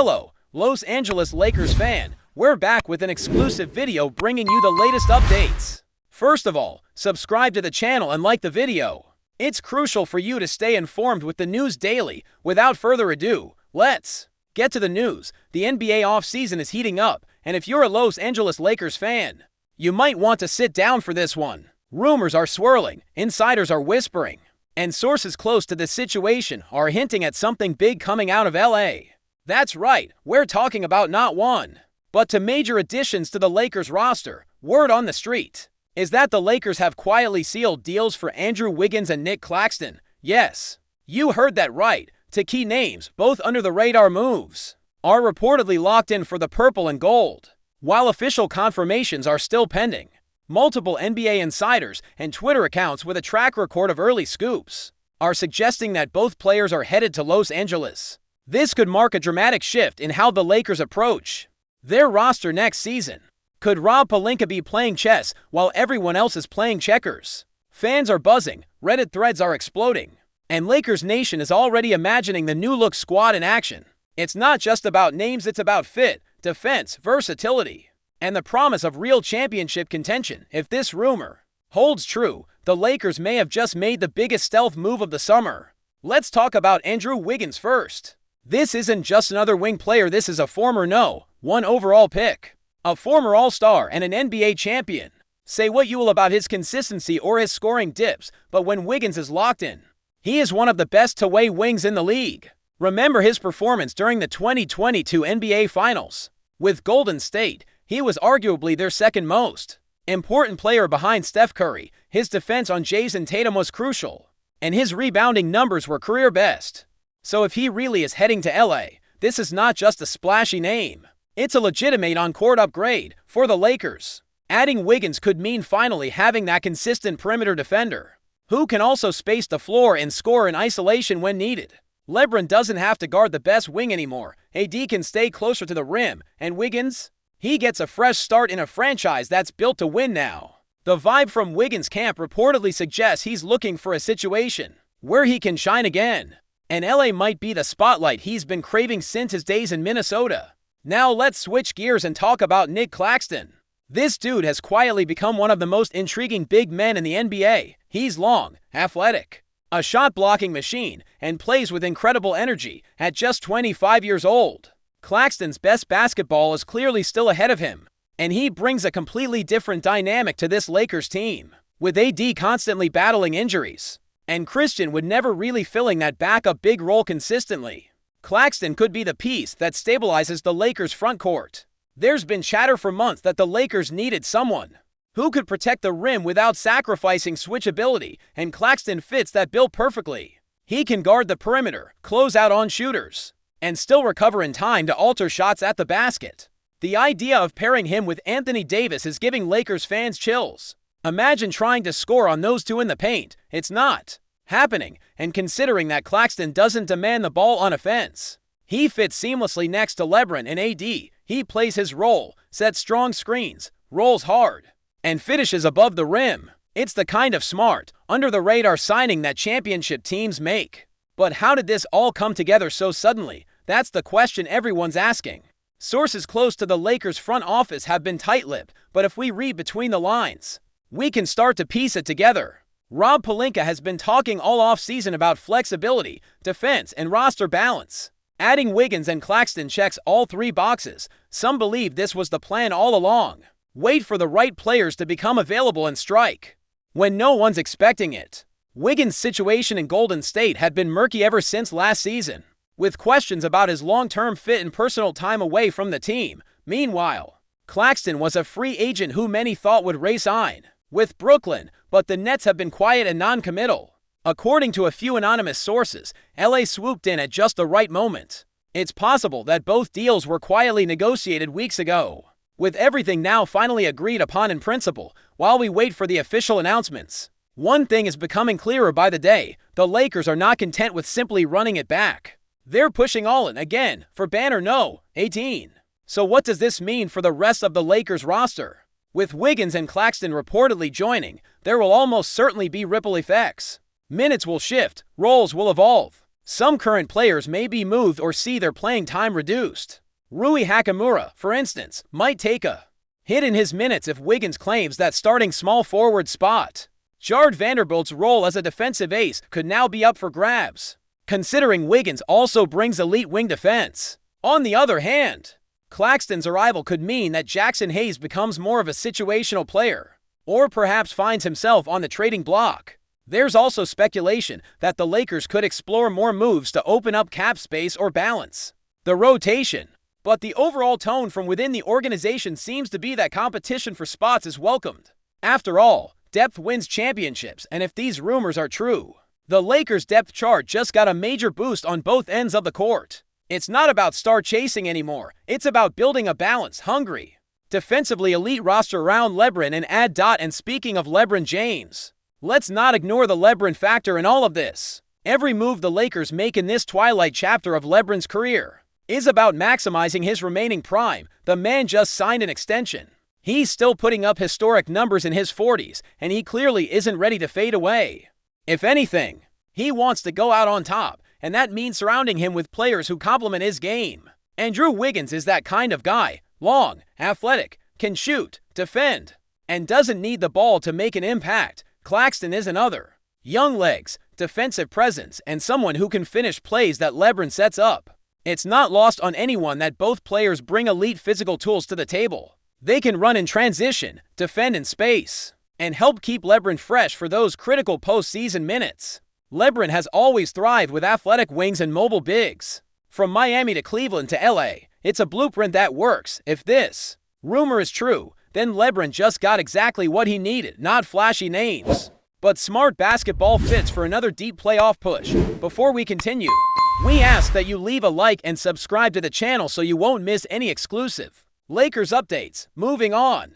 Hello, Los Angeles Lakers fan. We're back with an exclusive video bringing you the latest updates. First of all, subscribe to the channel and like the video. It's crucial for you to stay informed with the news daily. Without further ado, let's get to the news. The NBA offseason is heating up, and if you're a Los Angeles Lakers fan, you might want to sit down for this one. Rumors are swirling, insiders are whispering, and sources close to the situation are hinting at something big coming out of LA. That's right, we're talking about not one, but two major additions to the Lakers roster. Word on the street is that the Lakers have quietly sealed deals for Andrew Wiggins and Nick Claxton. Yes, you heard that right. Two key names, both under-the-radar moves, are reportedly locked in for the purple and gold. While official confirmations are still pending, multiple NBA insiders and Twitter accounts with a track record of early scoops are suggesting that both players are headed to Los Angeles. This could mark a dramatic shift in how the Lakers approach their roster next season. Could Rob Pelinka be playing chess while everyone else is playing checkers? Fans are buzzing, Reddit threads are exploding, and Lakers Nation is already imagining the new-look squad in action. It's not just about names, it's about fit, defense, versatility, and the promise of real championship contention. If this rumor holds true, the Lakers may have just made the biggest stealth move of the summer. Let's talk about Andrew Wiggins first. This isn't just another wing player, this is a former #1 overall pick, a former All-Star and an NBA champion. Say what you will about his consistency or his scoring dips, but when Wiggins is locked in, he is one of the best two-way wings in the league. Remember his performance during the 2022 NBA Finals. With Golden State, he was arguably their second most important player behind Steph Curry. His defense on Jason Tatum was crucial, and his rebounding numbers were career best. So if he really is heading to LA, this is not just a splashy name. It's a legitimate on-court upgrade for the Lakers. Adding Wiggins could mean finally having that consistent perimeter defender who can also space the floor and score in isolation when needed. LeBron doesn't have to guard the best wing anymore. AD can stay closer to the rim, and Wiggins, he gets a fresh start in a franchise that's built to win now. The vibe from Wiggins' camp reportedly suggests he's looking for a situation where he can shine again, and LA might be the spotlight he's been craving since his days in Minnesota. Now let's switch gears and talk about Nick Claxton. This dude has quietly become one of the most intriguing big men in the NBA. He's long, athletic, a shot-blocking machine, and plays with incredible energy. At just 25 years old, Claxton's best basketball is clearly still ahead of him, and he brings a completely different dynamic to this Lakers team. With AD constantly battling injuries, and Christian would never really filling that backup big role consistently, Claxton could be the piece that stabilizes the Lakers' front court. There's been chatter for months that the Lakers needed someone who could protect the rim without sacrificing switchability, and Claxton fits that bill perfectly. He can guard the perimeter, close out on shooters, and still recover in time to alter shots at the basket. The idea of pairing him with Anthony Davis is giving Lakers fans chills. Imagine trying to score on those two in the paint. It's not happening, and considering that Claxton doesn't demand the ball on offense, he fits seamlessly next to LeBron and AD. He plays his role, sets strong screens, rolls hard, and finishes above the rim. It's the kind of smart, under-the-radar signing that championship teams make. But how did this all come together so suddenly? That's the question everyone's asking. Sources close to the Lakers front office have been tight-lipped, but if we read between the lines, we can start to piece it together. Rob Pelinka has been talking all off-season about flexibility, defense, and roster balance. Adding Wiggins and Claxton checks all three boxes. Some believe this was the plan all along. Wait for the right players to become available and strike when no one's expecting it. Wiggins' situation in Golden State had been murky ever since last season, with questions about his long-term fit and personal time away from the team. Meanwhile, Claxton was a free agent who many thought would re-sign with Brooklyn, but the Nets have been quiet and non-committal. According to a few anonymous sources, LA swooped in at just the right moment. It's possible that both deals were quietly negotiated weeks ago, with everything now finally agreed upon in principle. While we wait for the official announcements, one thing is becoming clearer by the day: the Lakers are not content with simply running it back. They're pushing all in again for banner No. 18. So what does this mean for the rest of the Lakers roster? With Wiggins and Claxton reportedly joining, there will almost certainly be ripple effects. Minutes will shift, roles will evolve, Some current players may be moved or see their playing time reduced. Rui Hachimura, for instance, might take a hit in his minutes if Wiggins claims that starting small forward spot. Jared Vanderbilt's role as a defensive ace could now be up for grabs, considering Wiggins also brings elite wing defense. On the other hand, Claxton's arrival could mean that Jackson Hayes becomes more of a situational player, or perhaps finds himself on the trading block. There's also speculation that the Lakers could explore more moves to open up cap space or balance the rotation. But the overall tone from within the organization seems to be that competition for spots is welcomed. After all, depth wins championships, and if these rumors are true, the Lakers' depth chart just got a major boost on both ends of the court. It's not about star chasing anymore, it's about building a balanced, hungry, defensively elite roster around LeBron and add dot. And speaking of LeBron James, let's not ignore the LeBron factor in all of this. Every move the Lakers make in this twilight chapter of LeBron's career is about maximizing his remaining prime. The man just signed an extension. He's still putting up historic numbers in his 40s, and he clearly isn't ready to fade away. If anything, he wants to go out on top, and that means surrounding him with players who complement his game. Andrew Wiggins is that kind of guy. Long, athletic, can shoot, defend, and doesn't need the ball to make an impact. Claxton is another. Young legs, defensive presence, and someone who can finish plays that LeBron sets up. It's not lost on anyone that both players bring elite physical tools to the table. They can run in transition, defend in space, and help keep LeBron fresh for those critical postseason minutes. LeBron has always thrived with athletic wings and mobile bigs. From Miami to Cleveland to LA, it's a blueprint that works. If this rumor is true, then LeBron just got exactly what he needed. Not flashy names, but smart basketball fits for another deep playoff push. Before we continue, we ask that you leave a like and subscribe to the channel so you won't miss any exclusive Lakers updates. Moving on.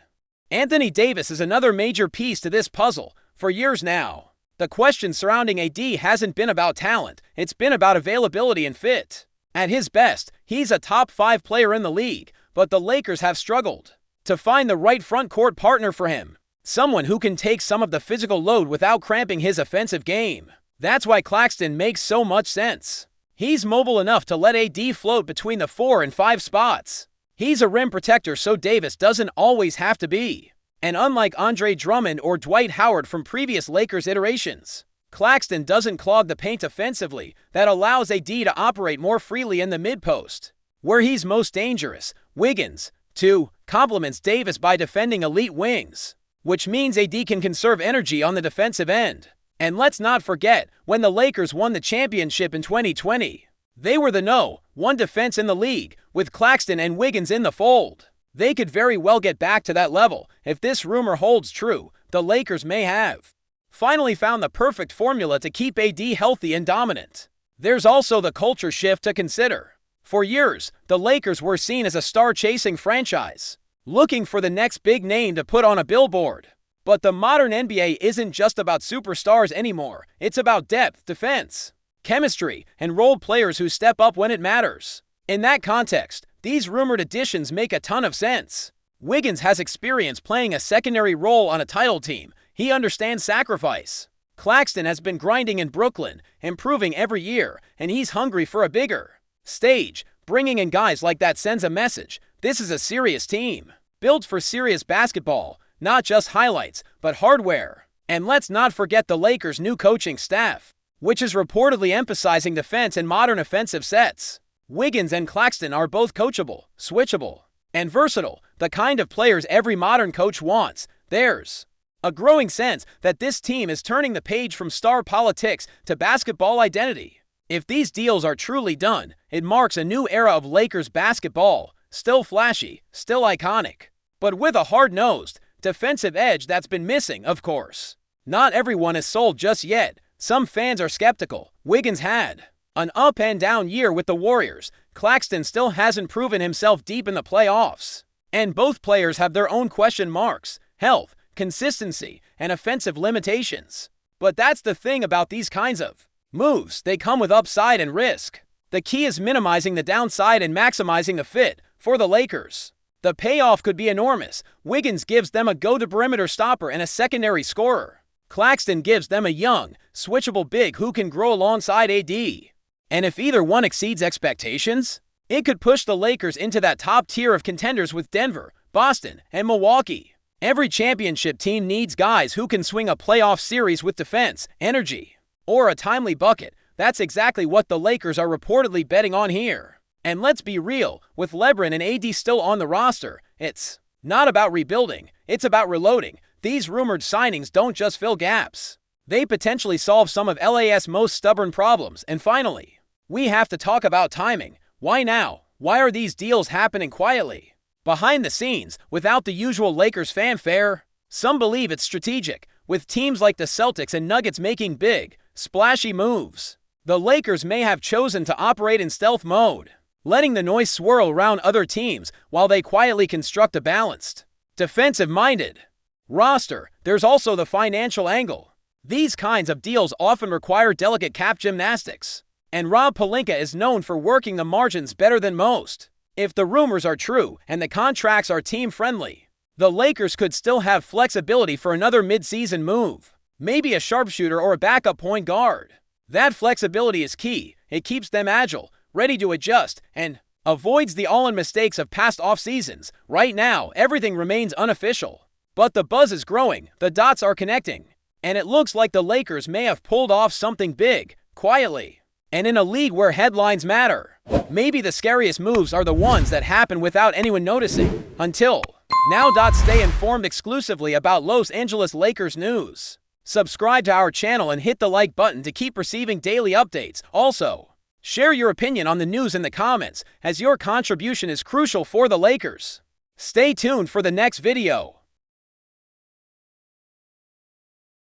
Anthony Davis is another major piece to this puzzle. For years now, the question surrounding AD hasn't been about talent, it's been about availability and fit. At his best, he's a top 5 player in the league, but the Lakers have struggled to find the right front court partner for him. Someone who can take some of the physical load without cramping his offensive game. That's why Claxton makes so much sense. He's mobile enough to let AD float between the 4 and 5 spots. He's a rim protector, so Davis doesn't always have to be. And unlike Andre Drummond or Dwight Howard from previous Lakers iterations, Claxton doesn't clog the paint offensively. That allows AD to operate more freely in the mid-post, where he's most dangerous. Wiggins, too, complements Davis by defending elite wings, which means AD can conserve energy on the defensive end. And let's not forget, when the Lakers won the championship in 2020, they were the #1 defense in the league, with Claxton and Wiggins in the fold. They could very well get back to that level. If this rumor holds true, the Lakers may have finally found the perfect formula to keep AD healthy and dominant. There's also the culture shift to consider. For years, the Lakers were seen as a star-chasing franchise, looking for the next big name to put on a billboard. But the modern NBA isn't just about superstars anymore. It's about depth, defense, chemistry, and role players who step up when it matters. In that context, these rumored additions make a ton of sense. Wiggins has experience playing a secondary role on a title team. He understands sacrifice. Claxton has been grinding in Brooklyn, improving every year, and he's hungry for a bigger stage. Bringing in guys like that sends a message. This is a serious team, built for serious basketball, not just highlights, but hardware. And let's not forget the Lakers' new coaching staff, which is reportedly emphasizing defense and modern offensive sets. Wiggins and Claxton are both coachable, switchable, and versatile, the kind of players every modern coach wants. There's a growing sense that this team is turning the page from star politics to basketball identity. If these deals are truly done, it marks a new era of Lakers basketball, still flashy, still iconic, but with a hard-nosed, defensive edge that's been missing, of course. Not everyone is sold just yet. Some fans are skeptical. Wiggins had an up-and-down year with the Warriors. Claxton still hasn't proven himself deep in the playoffs. And both players have their own question marks: health, consistency, and offensive limitations. But that's the thing about these kinds of moves. They come with upside and risk. The key is minimizing the downside and maximizing the fit. For the Lakers, the payoff could be enormous. Wiggins gives them a go-to perimeter stopper and a secondary scorer. Claxton gives them a young, switchable big who can grow alongside AD. And if either one exceeds expectations, it could push the Lakers into that top tier of contenders with Denver, Boston, and Milwaukee. Every championship team needs guys who can swing a playoff series with defense, energy, or a timely bucket. That's exactly what the Lakers are reportedly betting on here. And let's be real, with LeBron and AD still on the roster, it's not about rebuilding, it's about reloading. These rumored signings don't just fill gaps. They potentially solve some of LA's most stubborn problems. And finally, we have to talk about timing. Why now? Why are these deals happening quietly, behind the scenes, without the usual Lakers fanfare? Some believe it's strategic, with teams like the Celtics and Nuggets making big, splashy moves. The Lakers may have chosen to operate in stealth mode, letting the noise swirl around other teams while they quietly construct a balanced, defensive-minded roster. There's also the financial angle. These kinds of deals often require delicate cap gymnastics, and Rob Pelinka is known for working the margins better than most. If the rumors are true and the contracts are team-friendly, the Lakers could still have flexibility for another mid-season move, maybe a sharpshooter or a backup point guard. That flexibility is key. It keeps them agile, ready to adjust, and avoids the all-in mistakes of past off-seasons. Right now, everything remains unofficial, but the buzz is growing, the dots are connecting, and it looks like the Lakers may have pulled off something big, quietly. And in a league where headlines matter, maybe the scariest moves are the ones that happen without anyone noticing. Until now, stay informed exclusively about Los Angeles Lakers news. Subscribe to our channel and hit the like button to keep receiving daily updates. Also, share your opinion on the news in the comments, as your contribution is crucial for the Lakers. Stay tuned for the next video.